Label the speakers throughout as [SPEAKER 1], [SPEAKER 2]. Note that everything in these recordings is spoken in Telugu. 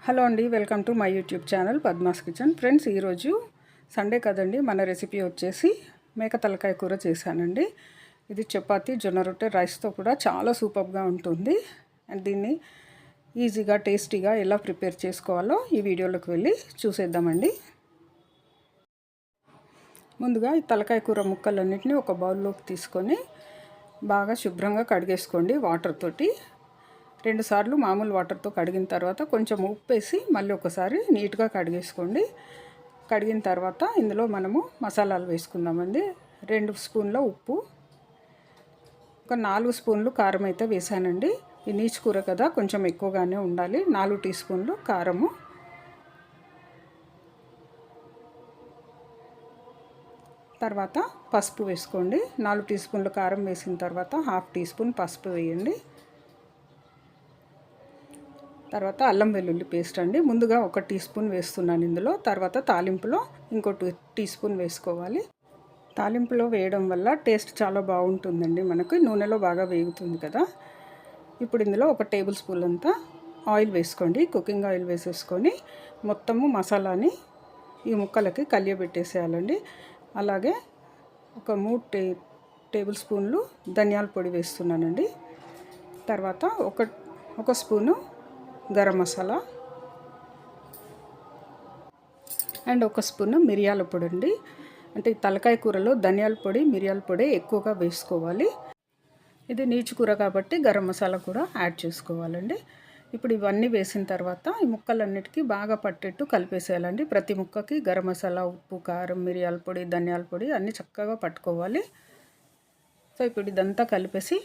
[SPEAKER 1] హలో అండి, welcome to my YouTube channel Padma's kitchen. Friends, ఈరోజు సండే కదండి, మన రెసిపీ వచ్చేసి మేక తలకాయ కూర చేశానండి. ఇది చపాతీ, జొన్న రొట్టె, రైస్తో కూడా చాలా సూపర్గా ఉంటుంది. అండ్ దీన్ని ఈజీగా టేస్టీగా ఎలా ప్రిపేర్ చేసుకోవాలో ఈ వీడియోలోకి వెళ్ళి చూసేద్దామండి. ముందుగా ఈ తలకాయ కూర ముక్కలన్నింటినీ ఒక బౌల్లోకి తీసుకొని బాగా శుభ్రంగా కడిగేసుకోండి వాటర్ తోటి. 2 సార్లు మామూలు వాటర్తో కడిగిన తర్వాత కొంచెం ఉప్పు వేసి మళ్ళీ ఒకసారి నీట్గా కడిగేసుకోండి. కడిగిన తర్వాత ఇందులో మనము మసాలాలు వేసుకుందామండి. 2 స్పూన్ల ఉప్పు, ఒక 4 స్పూన్లు కారం అయితే వేసానండి. ఈ నీచు కూర కదా, కొంచెం ఎక్కువగానే ఉండాలి. 4 టీ స్పూన్లు కారము, తర్వాత పసుపు వేసుకోండి. 4 టీ స్పూన్లు కారం వేసిన తర్వాత 1/2 టీ స్పూన్ పసుపు వేయండి. తర్వాత అల్లం వెల్లుల్లి పేస్ట్ అండి, ముందుగా 1 టీ స్పూన్ వేస్తున్నాను ఇందులో. తర్వాత తాలింపులో ఇంకో 2 టీ స్పూన్ వేసుకోవాలి. తాలింపులో వేయడం వల్ల టేస్ట్ చాలా బాగుంటుందండి, మనకు నూనెలో బాగా వేగుతుంది కదా. ఇప్పుడు ఇందులో 1 టేబుల్ స్పూన్ అంతా ఆయిల్ వేసుకోండి. కుకింగ్ ఆయిల్ వేసేసుకొని మొత్తము మసాలాని ఈ ముక్కలకి కలియబెట్టేసేయాలండి. అలాగే ఒక 3 టేబుల్ స్పూన్లు ధనియాల పొడి వేస్తున్నానండి. తర్వాత ఒక spoon garam masala and 1 spoon మిరియాల పొడి అండి. అంటే తలకాయ కూరలో ధనియాల పొడి, మిరియాల పొడి ఎక్కువగా వేసుకోవాలి. ఇది నీచు కూర కాబట్టి గరం మసాలా కూడా యాడ్ చేసుకోవాలండి. ఇప్పుడు ఇవన్నీ వేసిన తర్వాత ఈ ముక్కలన్నిటికీ బాగా పట్టేట్టు కలిపేసేయాలండి. ప్రతి ముక్కకి గరం మసాలా, ఉప్పు, కారం, మిరియాల పొడి, ధనియాల పొడి అన్నీ చక్కగా పట్టుకోవాలి. సో ఇప్పుడు ఇదంతా కలిపేసి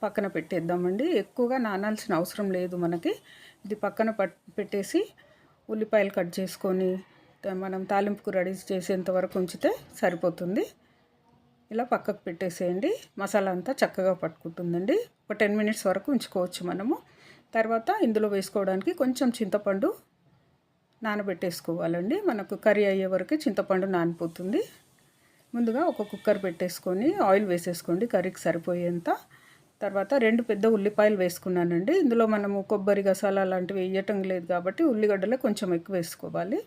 [SPEAKER 1] పక్కన పెట్టేద్దామండి. ఎక్కువగా నానాల్సిన అవసరం లేదు మనకి. ఇది పక్కన పెట్టేసి ఉల్లిపాయలు కట్ చేసుకొని మనం తాలింపుకు రెడీ చేసేంత వరకు ఉంచితే సరిపోతుంది. ఇలా పక్కకు పెట్టేసేయండి. మసాలా అంతా చక్కగా పట్టుకుంటుందండి. ఒక 10 మినిట్స్ వరకు ఉంచుకోవచ్చు మనము. తర్వాత ఇందులో వేసుకోవడానికి కొంచెం చింతపండు నానబెట్టేసుకోవాలండి. మనకు కర్రీ అయ్యే వరకు చింతపండు నానిపోతుంది. ముందుగా ఒక కుక్కర్ పెట్టేసుకొని ఆయిల్ వేసేసుకోండి కర్రీకి సరిపోయేంత. తర్వాత 2 పెద్ద ఉల్లిపాయలు వేసుకున్నానండి. ఇందులో మనము కొబ్బరి గసాల లాంటివి వేయటం లేదు కాబట్టి ఉల్లిగడ్డలే కొంచెం ఎక్కువ వేసుకోవాలి.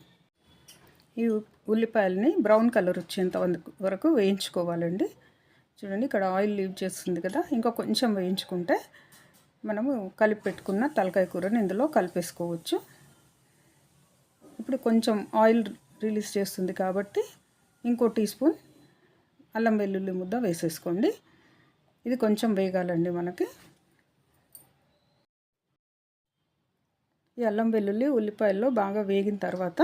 [SPEAKER 1] ఈ ఉల్లిపాయలని బ్రౌన్ కలర్ వచ్చేంత వరకు వేయించుకోవాలండి. చూడండి, ఇక్కడ ఆయిల్ లీవ్ చేస్తుంది కదా, ఇంకా కొంచెం వేయించుకుంటే మనము కలిపి పెట్టుకున్న తలకాయ కూరని ఇందులో కలిపేసుకోవచ్చు. ఇప్పుడు కొంచెం ఆయిల్ రిలీజ్ చేస్తుంది కాబట్టి ఇంకో టీ స్పూన్ అల్లం వెల్లుల్లి ముద్ద వేసేసుకోండి. ఇది కొంచెం వేగాలండి మనకి. ఈ అల్లం వెల్లుల్లి ఉల్లిపాయల్లో బాగా వేగిన తర్వాత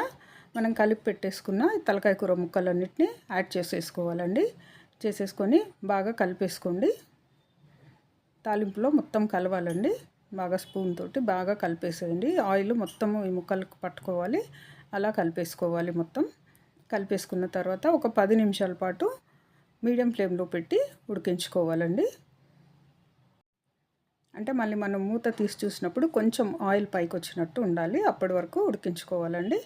[SPEAKER 1] మనం కలిపి పెట్టేసుకున్న తలకాయ కూర ముక్కలన్నిటిని యాడ్ చేసేసుకోవాలండి. చేసేసుకొని బాగా కలిపేసుకోండి. తాలింపులో మొత్తం కలవాలండి. బాగా స్పూన్ తోటి బాగా కలిపేసేయండి. ఆయిల్ మొత్తము ఈ ముక్కలకు పట్టుకోవాలి. అలా కలిపేసుకోవాలి. మొత్తం కలిపేసుకున్న తర్వాత ఒక 10 నిమిషాల పాటు మీడియం ఫ్లేమ్లో పెట్టి ఉడికించుకోవాలండి. అంటే మళ్ళీ మనం మూత తీసి చూసినప్పుడు కొంచెం ఆయిల్ పైకి వచ్చినట్టు ఉండాలి. అప్పటి వరకు ఉడికించుకోవాలండి.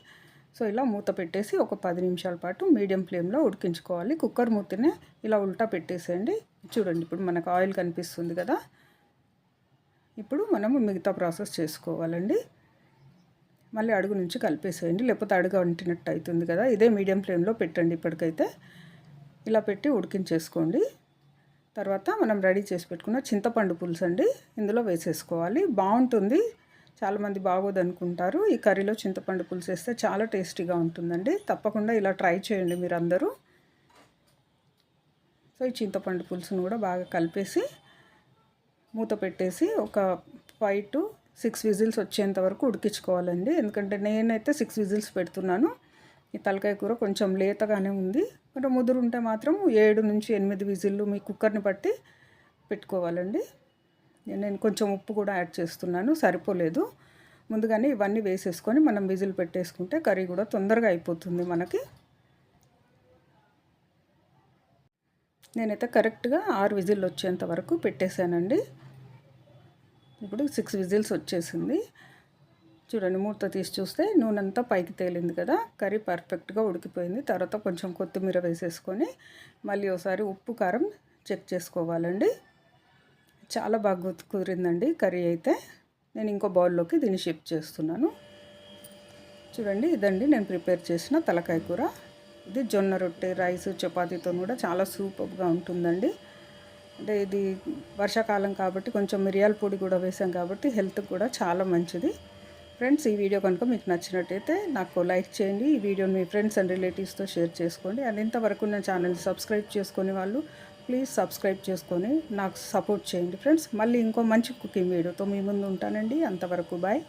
[SPEAKER 1] సో ఇలా మూత పెట్టేసి ఒక 10 నిమిషాల పాటు మీడియం ఫ్లేమ్లో ఉడికించుకోవాలి. కుక్కర్ మూతనే ఇలా ఉల్టా పెట్టేసేయండి. చూడండి, ఇప్పుడు మనకు ఆయిల్ కనిపిస్తుంది కదా. ఇప్పుడు మనము మిగతా ప్రాసెస్ చేసుకోవాలండి. మళ్ళీ అడుగు నుంచి కలిపేసేయండి, లేకపోతే అడుగు అంటినట్టు అవుతుంది కదా. ఇదే మీడియం ఫ్లేమ్లో పెట్టండి. ఇప్పటికైతే ఇలా పెట్టి ఉడికించేసుకోండి. తర్వాత మనం రెడీ చేసి పెట్టుకున్న చింతపండు పులుసు అండి ఇందులో వేసేసుకోవాలి. బాగుంటుంది. చాలామంది బాగోదు అనుకుంటారు. ఈ కర్రీలో చింతపండు పులుసు వేస్తే చాలా టేస్టీగా ఉంటుందండి. తప్పకుండా ఇలా ట్రై చేయండి మీరు అందరూ. సో ఈ చింతపండు పులుసును కూడా బాగా కలిపేసి మూత పెట్టేసి ఒక 5 to 6 విజిల్స్ వచ్చేంత వరకు ఉడికించుకోవాలండి. ఎందుకంటే నేనైతే 6 విజిల్స్ పెడుతున్నాను. ఈ తలకాయ కూర కొంచెం లేతగానే ఉంది. అంటే ముదురు ఉంటే మాత్రం 7 నుంచి 8 విజిల్లు మీ కుక్కర్ని బట్టి పెట్టుకోవాలండి. నేను కొంచెం ఉప్పు కూడా యాడ్ చేస్తున్నాను, సరిపోలేదు. ముందుగానే ఇవన్నీ వేసేసుకొని మనం విజిల్ పెట్టేసుకుంటే కర్రీ కూడా తొందరగా అయిపోతుంది మనకి. నేనైతే కరెక్ట్గా 6 విజిల్లు వచ్చేంత వరకు పెట్టేశానండి. ఇప్పుడు 6 విజిల్స్ వచ్చేసింది. చూడండి, మూత తీసి చూస్తే నూనె అంతా పైకి తేలింది కదా. కర్రీ పర్ఫెక్ట్గా ఉడికిపోయింది. తర్వాత కొంచెం కొత్తిమీర వేసేసుకొని మళ్ళీ ఒకసారి ఉప్పు కారం చెక్ చేసుకోవాలండి. చాలా బాగా కుదిరిందండి కర్రీ అయితే. నేను ఇంకో బౌల్లోకి దీన్ని షిఫ్ట్ చేస్తున్నాను. చూడండి, ఇదండి నేను ప్రిపేర్ చేసిన తలకాయ కూర. ఇది జొన్న రొట్టె, రైస్, చపాతీతో కూడా చాలా సూపర్గా ఉంటుందండి. అంటే ఇది వర్షాకాలం కాబట్టి కొంచెం మిరియాల పొడి కూడా వేసాం కాబట్టి హెల్త్కి కూడా చాలా మంచిది. ఫ్రెండ్స్, ఈ వీడియో కనుక మీకు నచ్చినట్టయితే నాకు లైక్ చేయండి. ఈ వీడియోని మీ ఫ్రెండ్స్ అండ్ రిలేటివ్స్తో షేర్ చేసుకోండి. అండ్ ఇంతవరకు నా ఛానల్ని సబ్స్క్రైబ్ చేసుకునే వాళ్ళు ప్లీజ్ సబ్స్క్రైబ్ చేసుకొని నాకు సపోర్ట్ చేయండి ఫ్రెండ్స్. మళ్ళీ ఇంకో మంచి కుకింగ్ వీడియోతో మీ ముందు ఉంటానండి. అంతవరకు బాయ్.